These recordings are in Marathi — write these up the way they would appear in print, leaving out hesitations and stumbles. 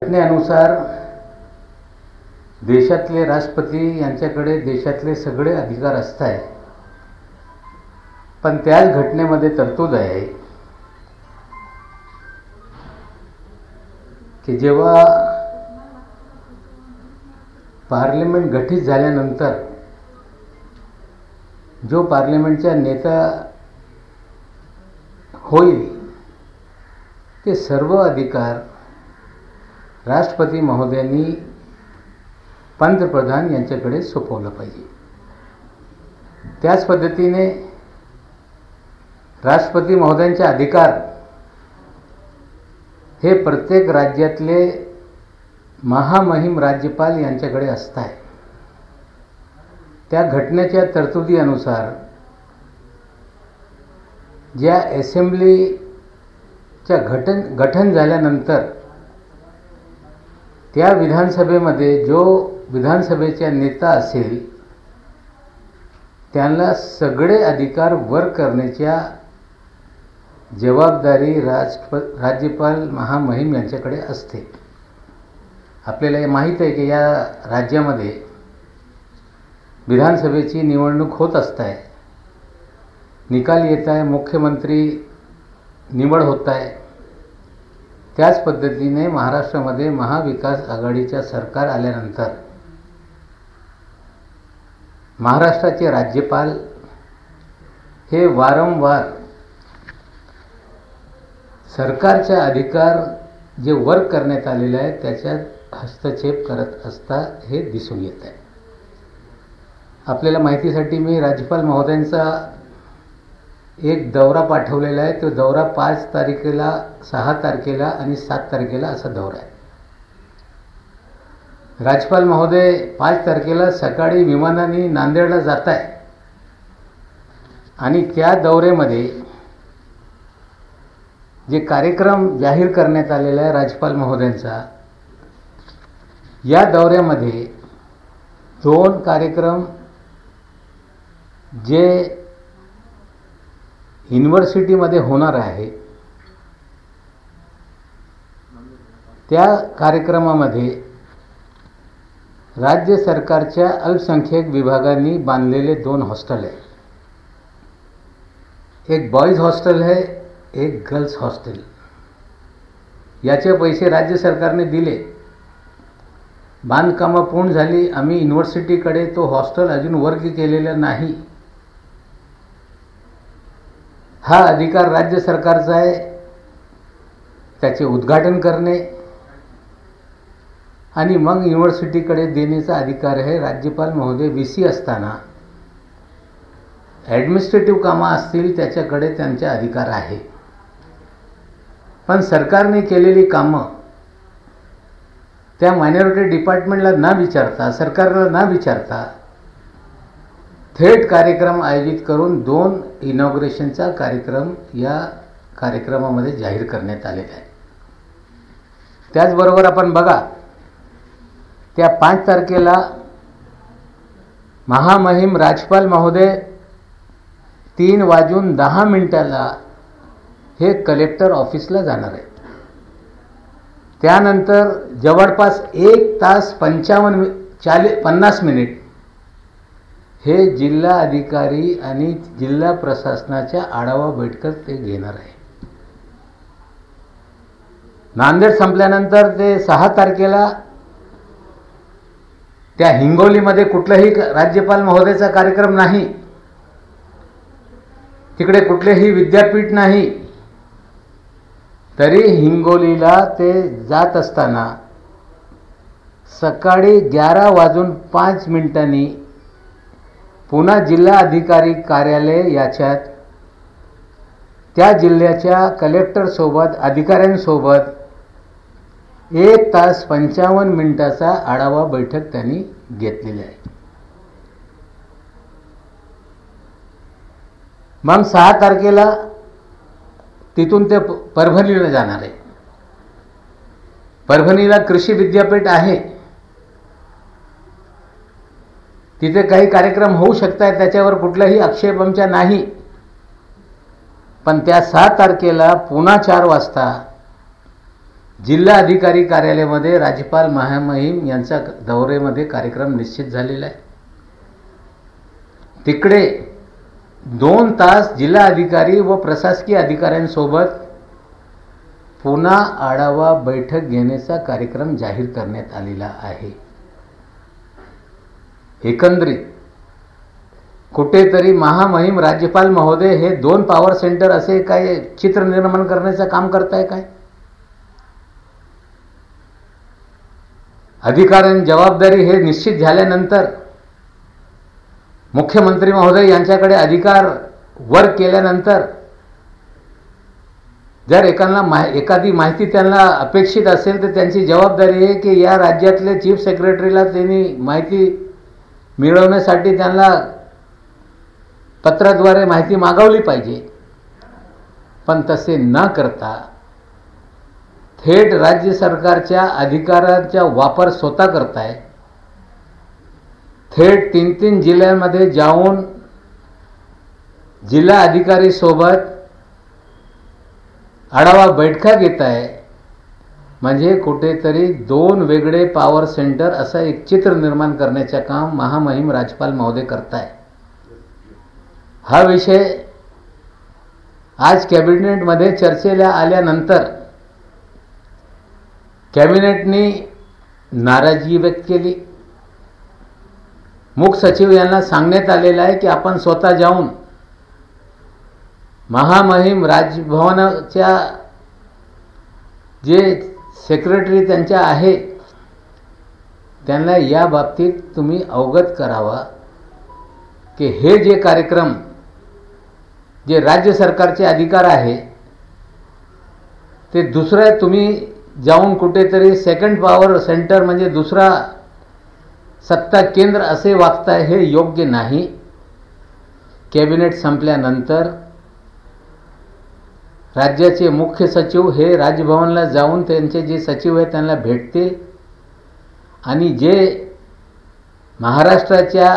घटनेनुसार देशातले राष्ट्रपती यांच्याकडे देशातले सगळे अधिकार असतात, पण त्याच घटनेमध्ये तरतूद आहे की जेव्हा पार्लमेंट गठीत झाल्यानंतर जो पार्लमेंटचा नेता होईल ते सर्व अधिकार राष्ट्रपती महोदयांनी पंतप्रधान यांच्याकडे सोपवलं पाहिजे। त्याच पद्धतीने राष्ट्रपती महोदयांचे अधिकार हे प्रत्येक राज्यातले महामहिम राज्यपाल यांच्याकडे असतात। त्या घटनेच्या तरतुदीनुसार ज्या असेंब्लीच्या गठन झाल्यानंतर त्या विधानसभेमध्ये जो विधानसभेचा नेता असेल त्यांना सगळे अधिकार वर करण्याच्या जबाबदारी राज्यपाल महामहिम यांच्याकडे असते। आपल्याला हे माहीत आहे की या राज्यामध्ये विधानसभेची निवडणूक होत असते, निकाल येत आहे, मुख्यमंत्री निवड होत आहे। त्याच पद्धतीने महाराष्ट्रामध्ये महाविकास आघाडीचे सरकार आल्यानंतर महाराष्ट्राचे राज्यपाल हे वारंवार सरकारचे अधिकार जे वर करण्यात आलेले आहेत त्याच्यात हस्तक्षेप करत असता हे दिसून येत आहे। आपल्याला माहितीसाठी मी राज्यपाल महोदयांचा एक दौरा पाठवलेला आहे। तो दौरा 5 तारखेला, 6 तारखेला आणि 7 तारखेला असा दौरा आहे। राज्यपाल महोदय 5 तारखेला सकाळी विमानाने नांदेडला जात आहे आणि त्या दौऱ्यामध्ये जे कार्यक्रम जाहीर करण्यात आलेला आहे राज्यपाल महोदयांचा, या दौऱ्यामध्ये 2 कार्यक्रम जे युनिव्हर्सिटीमध्ये होणार आहे, त्या कार्यक्रमामध्ये राज्य सरकारच्या अल्पसंख्याक विभागांनी बांधलेले 2 हॉस्टेल आहे। एक बॉयज हॉस्टेल आहे, एक गर्ल्स हॉस्टेल। याचे पैसे राज्य सरकारने दिले, बांधकाम पूर्ण झाली। आम्ही युनिव्हर्सिटीकडे तो हॉस्टेल अजून वर्ग केलेला नाही। हा अधिकार राज्य सरकारचा आहे, त्याचे उद्घाटन करणे आणि मग युनिव्हर्सिटीकडे देण्याचा अधिकार आहे। राज्यपाल महोदय VC असताना ॲडमिनिस्ट्रेटिव्ह कामं असतील त्याच्याकडे त्यांचा अधिकार आहे, पण सरकारने केलेली कामं त्या मायनॉरिटी डिपार्टमेंटला न विचारता, सरकारला न विचारता थेट कार्यक्रम आयोजित करून 2 इनॉग्रेशनचा कार्यक्रम या कार्यक्रमामध्ये जाहीर करण्यात आलेला आहे। त्याचबरोबर आपण बघा, त्या 5 तारखेला महामहिम राज्यपाल महोदय 3:10 हे कलेक्टर ऑफिसला जाणार आहे। त्यानंतर जवळपास 1 तास 50 मिनिट हे जिल्हा अधिकारी आणि जिल्हा प्रशासनाच्या आढावा बैठक ते घेणार आहे। नांदेड संपल्यानंतर ते 6 तारखेला त्या हिंगोलीमध्ये कुठलाही राज्यपाल महोदयाचा कार्यक्रम नाही, तिकडे कुठलेही विद्यापीठ नाही, तरी हिंगोलीला ते जात असताना सकाळी 11:05 पुन्हा जिल्हा अधिकारी कार्यालय याच्यात त्या जिल्ह्याच्या कलेक्टर सोबत, अधिकाऱ्यांसोबत 1 तास 55 मिनिटाचा आढावा बैठक त्यांनी घेतलेली आहे। मग 6 तारखेला तिथून ते परभणीला जाणार आहे। परभणीला कृषी विद्यापीठ आहे, तिथे काही कार्यक्रम होऊ शकतात, त्याच्यावर कुठलाही आक्षेप आमचा नाही, पण त्या 7 तारखेला पुन्हा 4 वाजता जिल्हा अधिकारी कार्यालयामध्ये राज्यपाल महामहिम यांचा दौऱ्यामध्ये कार्यक्रम निश्चित झालेला आहे. तिकडे 2 तास जिल्हा अधिकारी व प्रशासकीय अधिकाऱ्यांसोबत पुन्हा आढावा बैठक घेण्याचा कार्यक्रम जाहीर करण्यात आलेला आहे. एकंदरीत कुठेतरी महामहिम राज्यपाल महोदय हे 2 पॉवर सेंटर असे काय चित्र निर्माण करण्याचं काम करताय काय? अधिकाऱ्यांची जबाबदारी हे निश्चित झाल्यानंतर मुख्यमंत्री महोदय यांच्याकडे अधिकार वर्ग केल्यानंतर जर एखादी माहिती त्यांना अपेक्षित असेल तर त्यांची जबाबदारी आहे की या राज्यातले चीफ सेक्रेटरीला त्यांनी माहिती मिळवण्यासाठी त्यांना पत्राद्वारे माहिती मागवली पाहिजे. पण तसे न करता थेट राज्य सरकारच्या अधिकारांचा वापर स्वतः करताय. थेट 3 जिल्ह्यांमध्ये जाऊन जिल्हा अधिकारी सोबत आढावा बैठका घेत आहे. म्हणजे कुठेतरी 2 वेगळे पॉवर सेंटर असं एक चित्र निर्माण करण्याचे काम महामहिम राज्यपाल महोदय करताय. हा विषय आज कॅबिनेटमध्ये चर्चेला आल्यानंतर कॅबिनेटने नाराजी व्यक्त केली. मुख्य सचिव यांना सांगण्यात आलेलं आहे की आपण स्वतः जाऊन महामहिम राजभवनाच्या जे सेक्रेटरी त्यांच्या आहे त्यांना या बाबतीत तुम्ही अवगत करावा की हे जे कार्यक्रम जे राज्य सरकारचे अधिकार आहे ते दुसऱ्या तुम्ही जाऊन कुठेतरी सेकंड पॉवर सेंटर म्हणजे दुसरा सत्ता केंद्र असे वागताय हे योग्य नाही. कॅबिनेट संपल्यानंतर राज्याचे मुख्य सचिव हे राजभवनला जाऊन त्यांचे जे सचिव आहेत त्यांना भेटतील आणि जे महाराष्ट्राच्या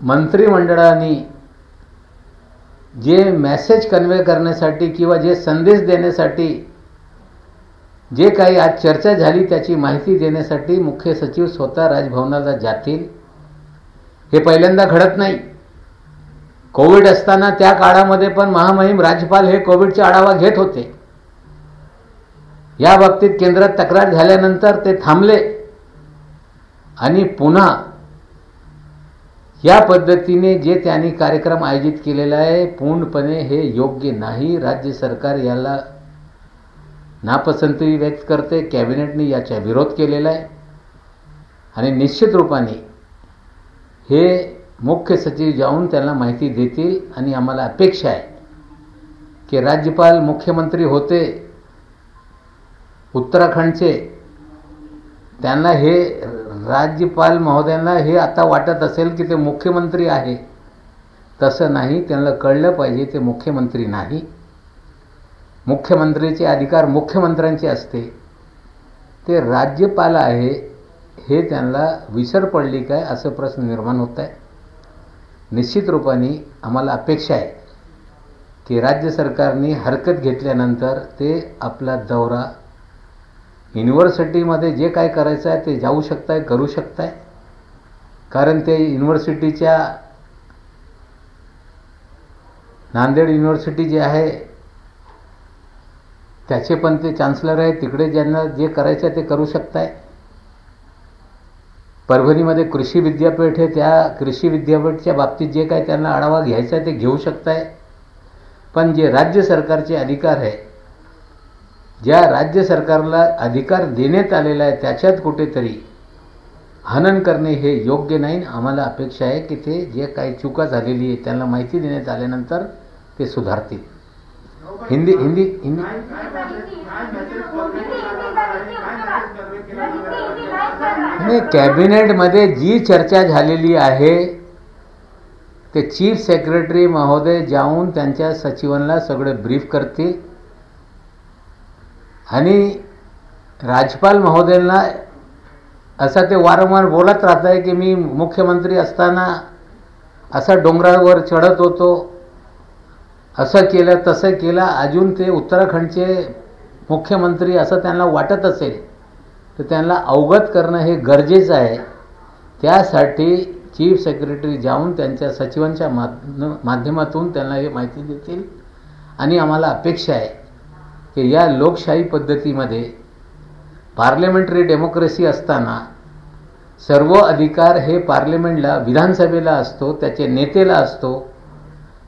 मंत्रिमंडळाने जे मेसेज कन्वे करण्यासाठी किंवा जे संदेश देण्यासाठी जे काही आज चर्चा झाली त्याची माहिती देण्यासाठी मुख्य सचिव स्वतः राजभवनाला जातील. हे पहिल्यांदा घडत नाही. कोविड असताना त्या काळामध्ये पण महामहिम राज्यपाल हे कोविडचा आढावा घेत होते. या बाबतीत केंद्रात तक्रार झाल्यानंतर ते थांबले आणि पुन्हा या पद्धतीने जे त्यांनी कार्यक्रम आयोजित केलेला आहे पूर्णपणे हे योग्य नाही. राज्य सरकार याला नापसंती व्यक्त करते. कॅबिनेटने याचा विरोध केलेला आहे आणि निश्चित रूपाने हे मुख्य सचिव जाऊन त्यांना माहिती देतील आणि आम्हाला अपेक्षा आहे की राज्यपाल मुख्यमंत्री होते उत्तराखंडचे त्यांना हे राज्यपाल महोदयांना हे आता वाटत असेल की ते मुख्यमंत्री आहे. तसं नाही. त्यांना कळलं पाहिजे ते मुख्यमंत्री नाही. मुख्यमंत्रीचे अधिकार मुख्यमंत्र्यांचे असते. ते राज्यपाल आहे हे त्यांना विसर पडली काय असं प्रश्न निर्माण होत आहे. निश्चित रूपाने आम्हाला अपेक्षा आहे की राज्य सरकारने हरकत घेतल्यानंतर ते आपला दौरा युनिव्हर्सिटीमध्ये जे काय करायचं आहे ते जाऊ शकताय करू शकताय. कारण ते युनिव्हर्सिटीच्या नांदेड युनिव्हर्सिटी जे आहे त्याचे पण ते चान्सलर आहे. तिकडे ज्यांना जे करायचं आहे ते करू शकताय. परभणीमध्ये कृषी विद्यापीठ आहे. त्या कृषी विद्यापीठच्या बाबतीत जे काय त्यांना आढावा घ्यायचा आहे ते घेऊ शकताय. पण जे राज्य सरकारचे अधिकार आहे ज्या राज्य सरकारला अधिकार देण्यात आलेला आहे त्याच्यात कुठेतरी हनन करणे हे योग्य नाही. आम्हाला अपेक्षा आहे की ते जे काही चुका झालेली आहे त्यांना माहिती देण्यात आल्यानंतर ते सुधारतील. हिंदी कॅबिनेटमध्ये जी चर्चा झालेली आहे ते चीफ सेक्रेटरी महोदय जाऊन त्यांच्या सचिवांना सगळे ब्रीफ करतील आणि राज्यपाल महोदयांना असं ते वारंवार बोलत राहत आहे की मी मुख्यमंत्री असताना असा डोंगरावर चढत होतो, असं केलं तसं केलं. अजून ते उत्तराखंडचे मुख्यमंत्री असं त्यांना वाटत असेल तर त्यांना अवगत करणं हे गरजेचं आहे. त्यासाठी चीफ सेक्रेटरी जाऊन त्यांच्या सचिवांच्या माध्यमातून त्यांना हे माहिती देतील. आणि आम्हाला अपेक्षा आहे की या लोकशाही पद्धतीमध्ये पार्लमेंटरी डेमोक्रेसी असताना सर्व अधिकार हे पार्लमेंटला, विधानसभेला असतो, त्याचे नेतेला असतो.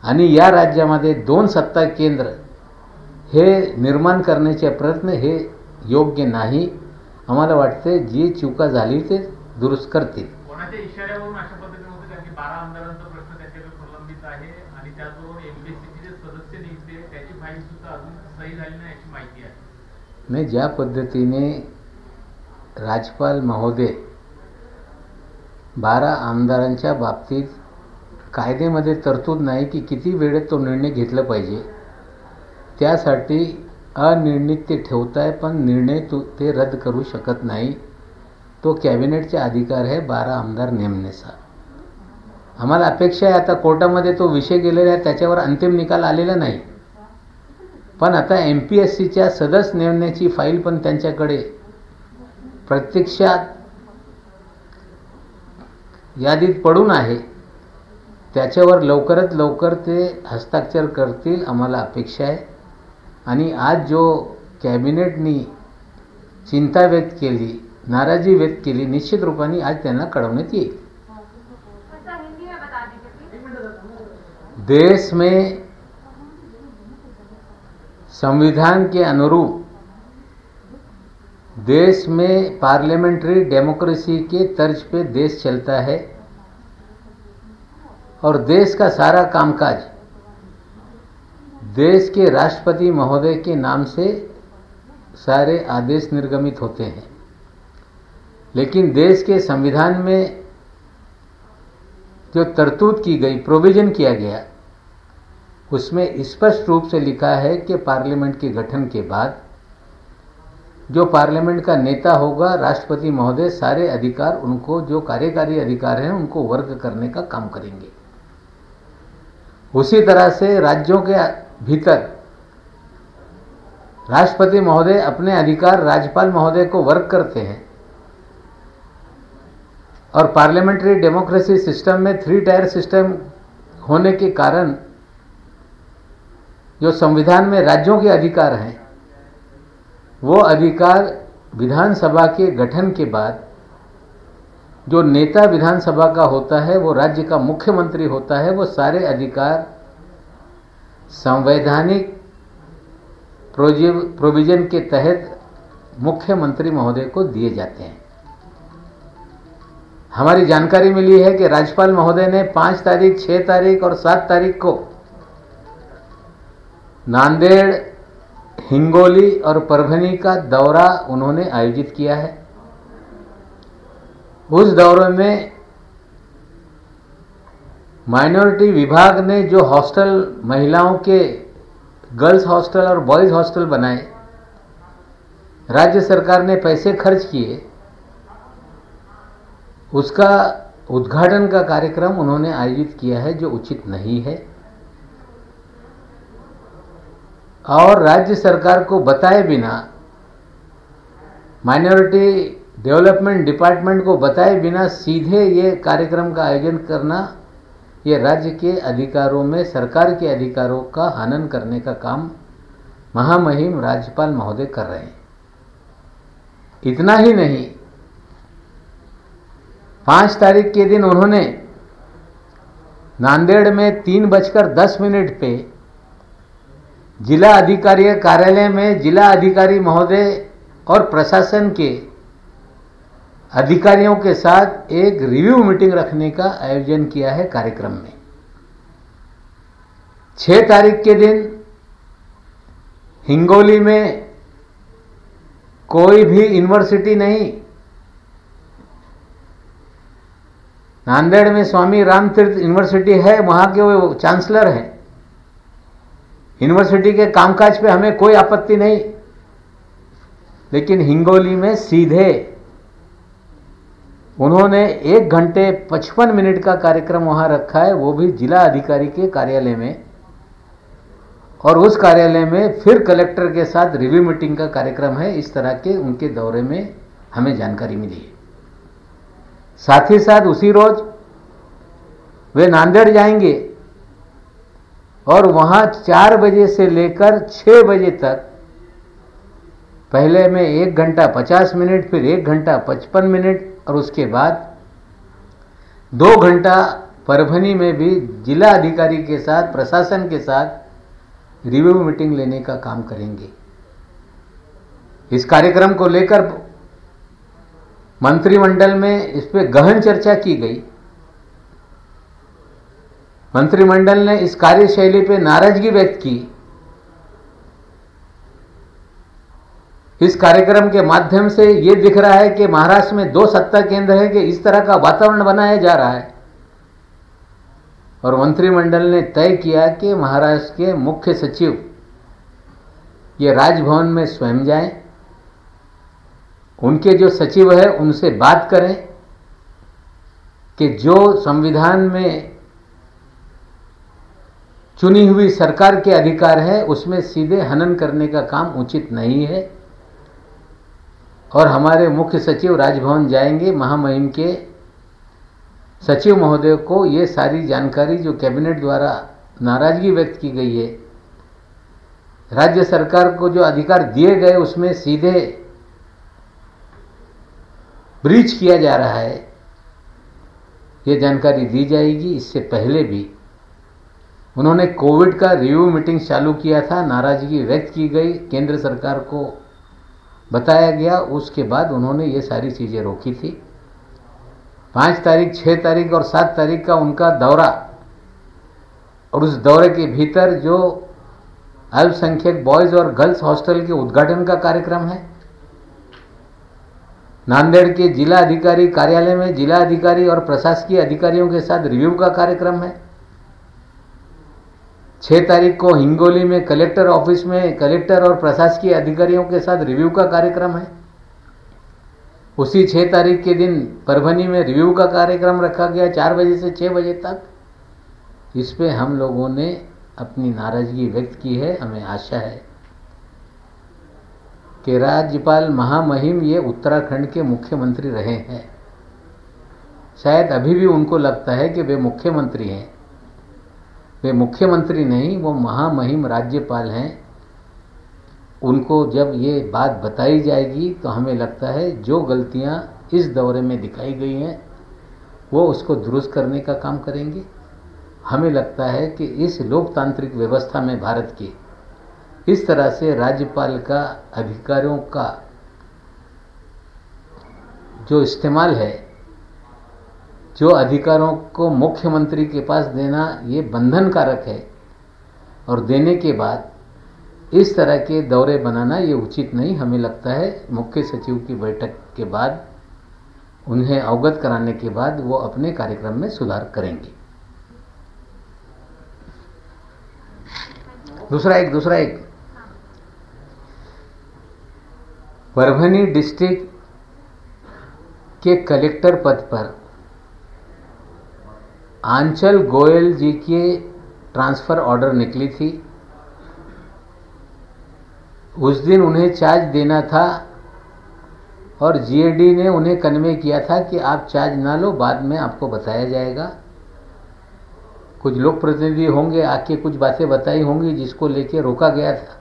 आणि या राज्यामध्ये 2 सत्ता केंद्र हे निर्माण करण्याचे प्रयत्न हे योग्य नाही. आम्हाला वाटते जी चुका झाली ते दुरुस्त करतील. कोणाच्या इशाऱ्यावरून अशा पद्धतीने होतं कारण की 12 आमदारांचा प्रश्न त्यांच्याकडे प्रलंबित आहे आणि त्याचबरोबर एमपीएससीचे जे सदस्य नियुक्ती आहे त्याची फाईल सुद्धा अजून सही झाली नाही याची माहिती आहे. नाही, ज्या पद्धतीने राज्यपाल महोदय 12 आमदारांच्या बाबतीत कायद्यामध्ये तरतूद नाही की किती वेळेत तो निर्णय घेतला पाहिजे, त्यासाठी अनिर्णित ते ठेवताय. पण निर्णय ते रद्द करू शकत नाही. तो कॅबिनेटचा अधिकार आहे 12 आमदार नेमण्याचा. आम्हाला अपेक्षा आहे, आता कोर्टामध्ये तो विषय गेलेला आहे, त्याच्यावर अंतिम निकाल आलेला नाही. पण आता एमपीएससीच्या सदस्य नेमण्याची फाईल पण त्यांच्याकडे प्रत्यक्षात यादीत पडून आहे. त्याच्यावर लवकरात लवकर ते हस्ताक्षर करतील आम्हाला अपेक्षा आहे. आणि आज जो कॅबिनेटनी चिंता व्यक्त केली, नाराजी व्यक्त केली, निश्चित रूपाने आज त्यांना कळवण्यात येईल. देश में संविधान के अनुरूप देश में पार्लियामेंट्री डेमोक्रेसी के तर्ज पे देश चलता है और देश का सारा कामकाज देश के राष्ट्रपति महोदय के नाम से सारे आदेश निर्गमित होते हैं. लेकिन देश के संविधान में जो तरतूद की गई, प्रोविजन किया गया, उसमें स्पष्ट रूप से लिखा है कि पार्लियामेंट के गठन के बाद जो पार्लियामेंट का नेता होगा, राष्ट्रपति महोदय सारे अधिकार उनको, जो कार्यकारी अधिकार हैं, उनको वर्ग करने का काम करेंगे. उसी तरह से राज्यों के भीतर राष्ट्रपति महोदय अपने अधिकार राज्यपाल महोदय को वर्ग करते हैं. और पार्लियामेंट्री डेमोक्रेसी सिस्टम में 3 टायर सिस्टम होने के कारण जो संविधान में राज्यों के अधिकार हैं, वो अधिकार विधानसभा के गठन के बाद जो नेता विधानसभा का होता है, वो राज्य का मुख्यमंत्री होता है. वो सारे अधिकार संवैधानिक प्रोविजन के तहत मुख्यमंत्री महोदय को दिए जाते हैं. हमारी जानकारी मिली है कि राज्यपाल महोदय ने 5 तारीख, 6 तारीख और 7 तारीख को नांदेड़, हिंगोली और परभनी का दौरा उन्होंने आयोजित किया है. उस दौरे में माइनॉरिटी विभाग ने जो हॉस्टल, महिलाओं के गर्ल्स हॉस्टल और बॉयज हॉस्टल बनाए, राज्य सरकार ने पैसे खर्च किए, उसका उद्घाटन का कार्यक्रम उन्होंने आयोजित किया है, जो उचित नहीं है. और राज्य सरकार को बताए बिना, माइनॉरिटी डेवलपमेंट डिपार्टमेंट को बताए बिना सीधे ये कार्यक्रम का आयोजन करना, ये राज्य के अधिकारों में, सरकार के अधिकारों का हनन करने का काम महामहिम राज्यपाल महोदय कर रहे हैं. इतना ही नहीं, 5 तारीख के दिन उन्होंने नांदेड़ में 3:10 पे जिला अधिकारी कार्यालय में जिला अधिकारी महोदय और प्रशासन के अधिकारियों के साथ एक रिव्यू मीटिंग रखने का आयोजन किया है कार्यक्रम में. 6 तारीख के दिन हिंगोली में कोई भी यूनिवर्सिटी नहीं, नांदेड़ में स्वामी रामतीर्थ यूनिवर्सिटी है, वहां के वो चांसलर हैं. यूनिवर्सिटी के कामकाज पे हमें कोई आपत्ति नहीं, लेकिन हिंगोली में सीधे उन्होंने 1 घंटे 55 मिनट का कार्यक्रम वहां रखा है, वो भी जिला अधिकारी के कार्यालय में. और उस कार्यालय में फिर कलेक्टर के साथ रिव्यू मीटिंग का कार्यक्रम है। इस तरह के उनके दौरे में हमें जानकारी मिली है। साथ ही साथ उसी रोज वे नांदेड़ जाएंगे और वहां 4 बजे से लेकर 6 बजे तक, पहले में 1 घंटा 50 मिनट, फिर 1 घंटा 55 मिनट और उसके बाद 2 घंटा परभनी में भी जिला अधिकारी के साथ, प्रशासन के साथ रिव्यू मीटिंग लेने का काम करेंगे। इस कार्यक्रम को लेकर मंत्रिमंडल में इस पे गहन चर्चा की गई। मंत्रिमंडल ने इस कार्यशैली पे नाराजगी व्यक्त की। इस कार्यक्रम के माध्यम से ये दिख रहा है कि महाराष्ट्र में 2 सत्ता केंद्र है कि इस तरह का वातावरण बनाया जा रहा है। और मंत्रिमंडल ने तय किया कि महाराष्ट्र के मुख्य सचिव ये राजभवन में स्वयं जाएं, उनके जो सचिव है उनसे बात करें कि जो संविधान में चुनी हुई सरकार के अधिकार है उसमें सीधे हनन करने का काम उचित नहीं है। और हमारे मुख्य सचिव राजभवन जाएंगे, महामहिम के सचिव महोदय को ये सारी जानकारी जो कैबिनेट द्वारा नाराजगी व्यक्त की गई है, राज्य सरकार को जो अधिकार दिए गए उसमें सीधे ब्रीच किया जा रहा है, ये जानकारी दी जाएगी। इससे पहले भी उन्होंने कोविड का रिव्यू मीटिंग चालू किया था, नाराजगी व्यक्त की गई, केंद्र सरकार को बताया गया, उसके बाद उन्होंने ये सारी चीजें रोकी थी। 5 तारीख, 6 तारीख और 7 तारीख का उनका दौरा, और उस दौरे के भीतर जो अल्पसंख्यक बॉयज और गर्ल्स हॉस्टल के उद्घाटन का कार्यक्रम है, नांदेड़ के जिला अधिकारी कार्यालय में जिला अधिकारी और प्रशासकीय अधिकारियों के साथ रिव्यू का कार्यक्रम है। 6 तारीख को हिंगोली में कलेक्टर ऑफिस में कलेक्टर और प्रशासकीय अधिकारियों के साथ रिव्यू का कार्यक्रम है। उसी 6 तारीख के दिन परभनी में रिव्यू का कार्यक्रम रखा गया 4 बजे से 6 बजे तक। इस पे हम लोगों ने अपनी नाराजगी व्यक्त की है। हमें आशा है कि राज्यपाल महामहिम ये उत्तराखंड के मुख्यमंत्री रहे हैं, शायद अभी भी उनको लगता है कि वे मुख्यमंत्री हैं। वे मुख्यमंत्री नहीं, वो महामहिम राज्यपाल हैं। उनको जब ये बात बताई जाएगी तो हमें लगता है जो गलतियां इस दौरे में दिखाई गई हैं वो उसको दुरुस्त करने का काम करेंगे। हमें लगता है कि इस लोकतांत्रिक व्यवस्था में भारत की इस तरह से राज्यपाल का अधिकारियों का जो इस्तेमाल है, जो अधिकारों को मुख्यमंत्री के पास देना ये बंधन कारक है, और देने के बाद इस तरह के दौरे बनाना ये उचित नहीं। हमें लगता है मुख्य सचिव की बैठक के बाद उन्हें अवगत कराने के बाद वो अपने कार्यक्रम में सुधार करेंगे। दूसरा एक परभनी डिस्ट्रिक्ट के कलेक्टर पद पर आंचल गोयल जी के ट्रांसफर ऑर्डर निकली थी। उस दिन उन्हें चार्ज देना था और जीएडी ने उन्हें कन्वे किया था कि आप चार्ज ना लो, बाद में आपको बताया जाएगा। कुछ लोक प्रतिनिधि होंगे आके कुछ बातें बताई होंगी जिसको लेके रोका गया था।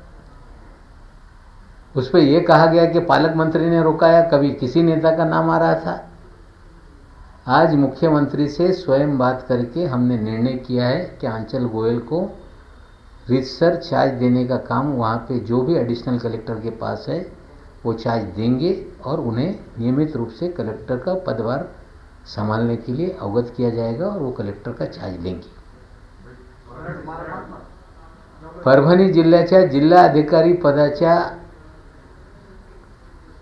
उस पर यह कहा गया कि पालक मंत्री ने रोकाया, कभी किसी नेता का नाम आ रहा था। आज मुख्यमंत्री से स्वयं बात करके हमने निर्णय किया है कि आंचल गोयल को रीतसर चार्ज देने का काम वहाँ पे जो भी एडिशनल कलेक्टर के पास है वो चार्ज देंगे और उन्हें नियमित रूप से कलेक्टर का पदभार संभालने के लिए अवगत किया जाएगा और वो कलेक्टर का चार्ज लेंगे। परभणी जिल्ह्याच्या जिल्हा अधिकारी पदाच्या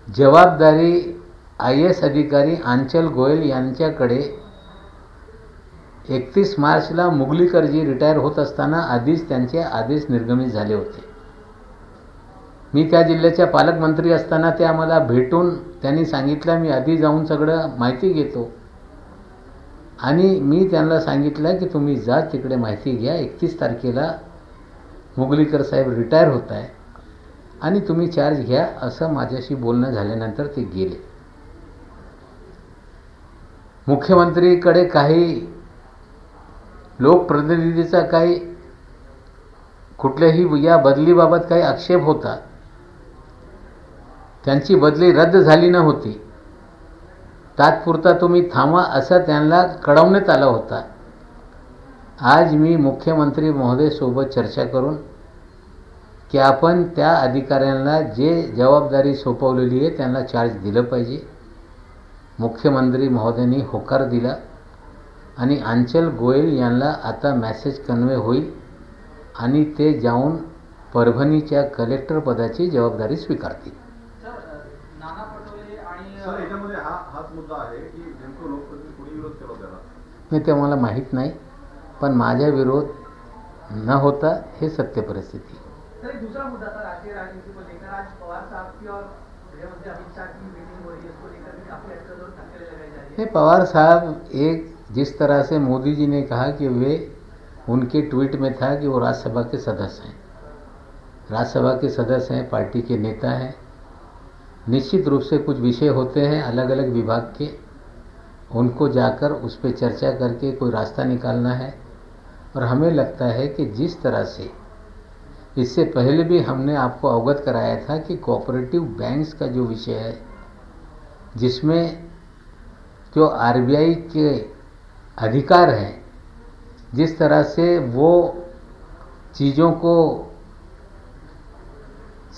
जबाबदारी IAS अधिकारी आंचल गोयल यांच्याकडे 31 मार्चला मुगलीकर जी रिटायर होत असताना आधीच त्यांचे आदेश निर्गमित झाले होते। मी त्या जिल्ह्याच्या पालकमंत्री असताना ते आम्हाला भेटून त्यांनी सांगितलं मी आधी जाऊन सगळं माहिती घेतो आणि मी त्यांना सांगितलं की तुम्ही जा तिकडे माहिती घ्या, 31 तारखेला मुगलीकर साहेब रिटायर होत आहे आणि तुम्ही चार्ज घ्या असं माझ्याशी बोलणं झाल्यानंतर ते गेले. मुख्यमंत्रीकडे काही लोकप्रतिनिधीचा काही कुठल्याही या बदलीबाबत काही आक्षेप होता. त्यांची बदली रद्द झाली नव्हती. तात्पुरता तुम्ही थांबा असं त्यांना कळवण्यात आला होता. आज मी मुख्यमंत्री महोदय सोबत चर्चा करून की आपण त्या अधिकाऱ्यांना जे जबाबदारी सोपवलेली आहे त्यांना चार्ज दिलं पाहिजे. मुख्यमंत्री महोदयांनी होकार दिला आणि अंचल गोयल यांना आता मेसेज कन्वे होईल आणि ते जाऊन परभणीच्या कलेक्टर पदाची जबाबदारी स्वीकारतील. सर याच्यामध्ये हाच मुद्दा आहे की नेमकं लोकप्रतिनिधी कोणी विरोध केला त्याला? नाही, ते मला माहीत नाही, पण माझा विरोध न होता हे सत्य परिस्थिती. सर, दूसरा मुद्दा था राष्ट्रीय राजनीति को लेकर. आज पवार साहब की और गृहमंत्री अमित शाह की मीटिंग हो रही है, इसको लेकर भी काफी हद तक टक्करें लगाई जा रही है. पवार साहब एक जिस तरह से मोदी जी ने कहा कि वे उनके ट्वीट में था कि वो राज्यसभा के सदस्य हैं, राज्यसभा के सदस्य हैं, पार्टी के नेता हैं. निश्चित रूप से कुछ विषय होते हैं अलग अलग विभाग के, उनको जाकर उस पर चर्चा करके कोई रास्ता निकालना है. और हमें लगता है कि जिस तरह से इससे पहले भी हमने आपको अवगत कराया था कि कोऑपरेटिव बैंक्स का जो विषय है, जिसमें जो आरबीआई के अधिकार हैं, जिस तरह से वो चीज़ों को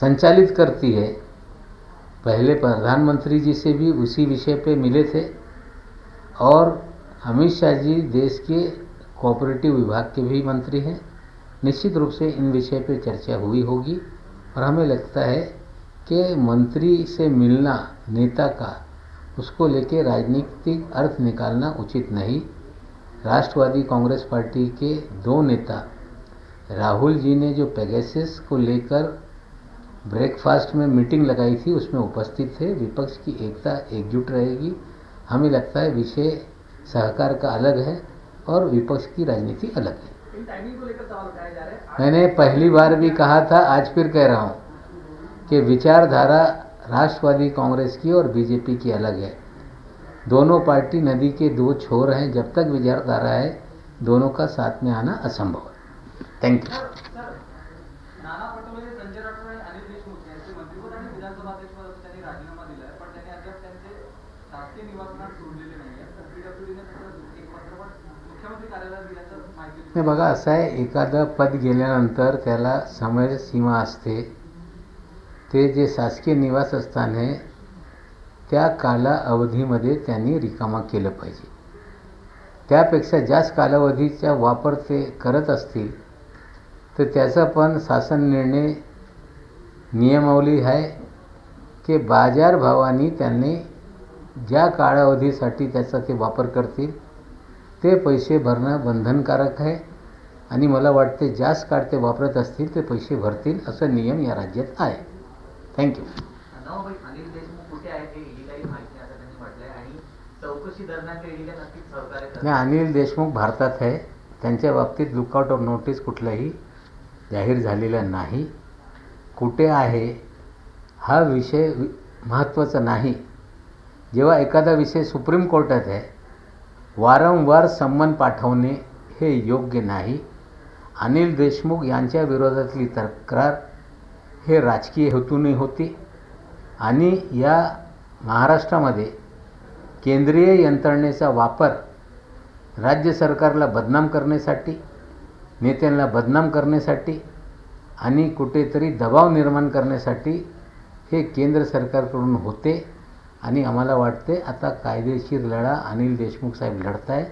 संचालित करती है, पहले प्रधानमंत्री जी से भी उसी विषय पे मिले थे और अमित शाह जी देश के कोऑपरेटिव विभाग के भी मंत्री हैं. निश्चित रूप से इन विषय पे चर्चा हुई होगी और हमें लगता है कि मंत्री से मिलना नेता का, उसको लेके राजनीतिक अर्थ निकालना उचित नहीं. राष्ट्रवादी कांग्रेस पार्टी के दो नेता राहुल जी ने जो पेगासस को लेकर ब्रेकफास्ट में मीटिंग लगाई थी उसमें उपस्थित थे. विपक्ष की एकता एकजुट रहेगी. हमें लगता है विषय सहकार का अलग है और विपक्ष की राजनीति अलग है. इन टाइमिंग को लेकर सवाल उठाए जा रहे हैं. मैंने पहली बार भी कहा था, आज फिर कह रहा हूं कि विचारधारा राष्ट्रवादी कांग्रेस की और बीजेपी की अलग है. दोनों पार्टी नदी के दो छोर हैं. जब तक विचारधारा है दोनों का साथ में आना असंभव है. Thank you. नाना पटोले, संजय राठोड आणि अनिल देशमुख यांचे मंत्रिपद आणि विधानसभा अध्यक्षपदाचा त्यांनी राजीनामा दिला आहे, पण त्यांनी अद्याप त्यांचे शासकीय निवासस्थान सोडलेले नाही आहे. तर पीडब्ल्यूडीने त्याचं एक पत्र पण मुख्यमंत्री कार्यालयात दिल्याचं माहिती. नाही, बघा असं आहे, एखादं पद गेल्यानंतर त्याला समय सीमा असते. ते जे शासकीय निवासस्थान आहे त्या कालावधीमध्ये त्यांनी रिकामा केलं पाहिजे. त्यापेक्षा जास्त कालावधीचा वापर ते करत असतील तर त्याचा पण शासन निर्णय नियमावली आहे की बाजारभावाने त्यांनी ज्या कालावधीसाठी त्याचा ते वापर करतील ते पैसे भरणं बंधनकारक आहे आणि मला वाटते जास्त काळ ते वापरत असतील ते पैसे भरतील असं नियम या राज्यात आहे. थँक्यू. अनिल देशमुख कुठे आहेत हे ईडीलाही माहिती असं त्यांनी म्हटलंय आणि चौकशी दरम्यान ते ईडीला नक्कीच सहकार्य करतील. नाही, अनिल देशमुख भारतात आहे. त्यांच्या बाबतीत लुकआउट ऑफ नोटीस कुठलाही जाहीर झालेला नाही. कुठे आहे हा विषय महत्त्वाचा नाही. जेव्हा एखादा विषय सुप्रीम कोर्टात आहे वारंवार संमन पाठवणे हे योग्य नाही. अनिल देशमुख यांच्या विरोधातली तक्रार हे राजकीय हेतूने होती आणि या महाराष्ट्रामध्ये केंद्रीय यंत्रणेचा वापर राज्य सरकारला बदनाम करण्यासाठी, नेत्यांना बदनाम करण्यासाठी आणि कुठेतरी दबाव निर्माण करण्यासाठी हे केंद्र सरकारकडून होते आणि आम्हाला वाटते आता कायदेशीर लढा अनिल देशमुख साहेब लढत आहे.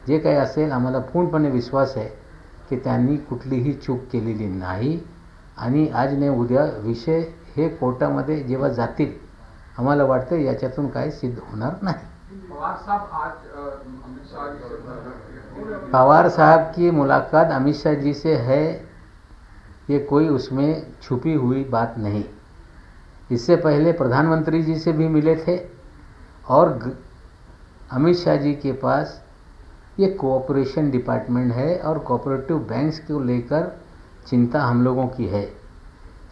जे काही असेल आम्हाला पूर्णपणे विश्वास आहे की त्यांनी कुठलीही चूक केलेली नाही आणि आज नाही उद्या विषय हे कोर्टामध्ये जेव्हा जातील आम्हाला वाटतं याच्यातून काही सिद्ध होणार नाही. पवार साहब की मुलाकात अमित शाह जी से है, ये कोई उसमें छुपी हुई बात नहीं. इससे पहले प्रधानमंत्री जी से भी मिले थे और अमित शाह जी के पास ये कोऑपरेशन डिपार्टमेंट है और कोऑपरेटिव बैंक्स को लेकर चिंता हम लोगों की है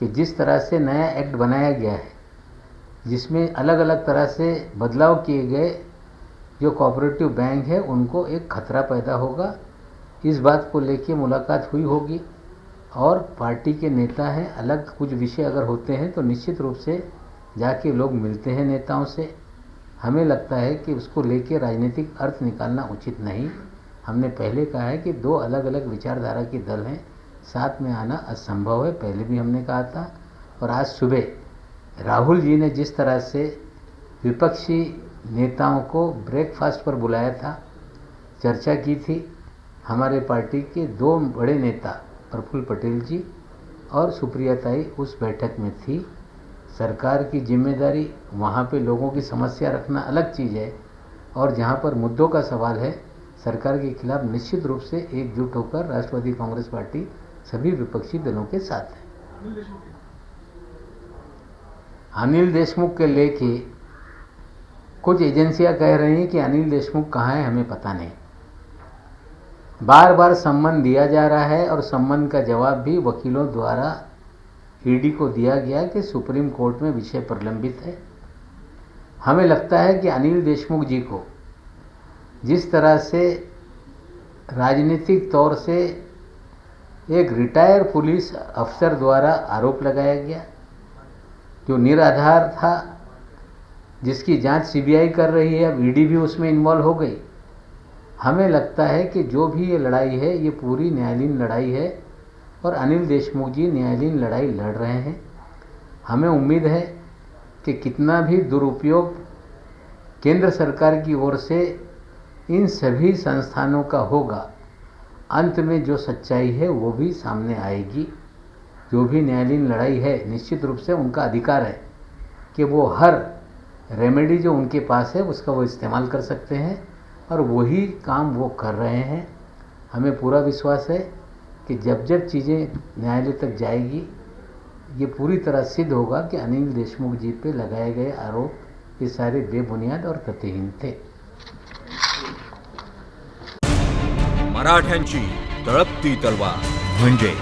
कि जिस तरह से नया एक्ट बनाया गया है, जिसमें अलग अलग तरह से बदलाव किए गए, जो कोऑपरेटिव बैंक है उनको एक खतरा पैदा होगा। इस बात को लेके मुलाकात हुई होगी और पार्टी के नेता हैं, अलग कुछ विषय अगर होते हैं तो निश्चित रूप से जाके लोग मिलते हैं नेताओं से। हमें लगता है कि उसको लेके राजनीतिक अर्थ निकालना उचित नहीं। हमने पहले कहा है कि दो अलग अलग विचारधारा के दल हैं, साथ में आना असंभव है, पहले भी हमने कहा था। और आज सुबह राहुल जी ने जिस तरह से विपक्षी नेताओं को ब्रेकफास्ट पर बुलाया था, चर्चा की थी, हमारे पार्टी के दो बड़े नेता प्रफुल्ल पटेल जी और सुप्रिया ताई उस बैठक में थी। सरकार की जिम्मेदारी वहाँ पे लोगों की समस्या रखना अलग चीज़ है, और जहाँ पर मुद्दों का सवाल है सरकार के खिलाफ निश्चित रूप से एकजुट होकर राष्ट्रवादी कांग्रेस पार्टी सभी विपक्षी दलों के साथ है। अनिल देशमुख के लेके कुछ एजेंसियां कह रही हैं कि अनिल देशमुख कहाँ है, हमें पता नहीं। बार बार सम्मन दिया जा रहा है और सम्मन का जवाब भी वकीलों द्वारा ईडी को दिया गया कि सुप्रीम कोर्ट में विषय प्रलंबित है। हमें लगता है कि अनिल देशमुख जी को जिस तरह से राजनीतिक तौर से एक रिटायर पुलिस अफसर द्वारा आरोप लगाया गया, जो निराधार था, जिसकी जांच सीबीआई कर रही है, अब ईडी भी उसमें इन्वॉल्व हो गई। हमें लगता है कि जो भी ये लड़ाई है ये पूरी न्यायालयीन लड़ाई है और अनिल देशमुख जी न्यायालयीन लड़ाई लड़ रहे हैं। हमें उम्मीद है कि कितना भी दुरुपयोग केंद्र सरकार की ओर से इन सभी संस्थानों का होगा, अंत में जो सच्चाई है वो भी सामने आएगी। जो भी न्यायालयीन लड़ाई है निश्चित रूप से उनका अधिकार है कि वो हर रेमेडी जो उनके पास है उसका वो इस्तेमाल कर सकते हैं, और वही काम वो कर रहे हैं। हमें पूरा विश्वास है कि जब जब चीज़ें न्यायालय तक जाएगी ये पूरी तरह सिद्ध होगा कि अनिल देशमुख जी पे लगाए गए आरोप ये सारे बेबुनियाद और तथ्यहीन थे। मराठ्यांची तळपती तलवार म्हणजे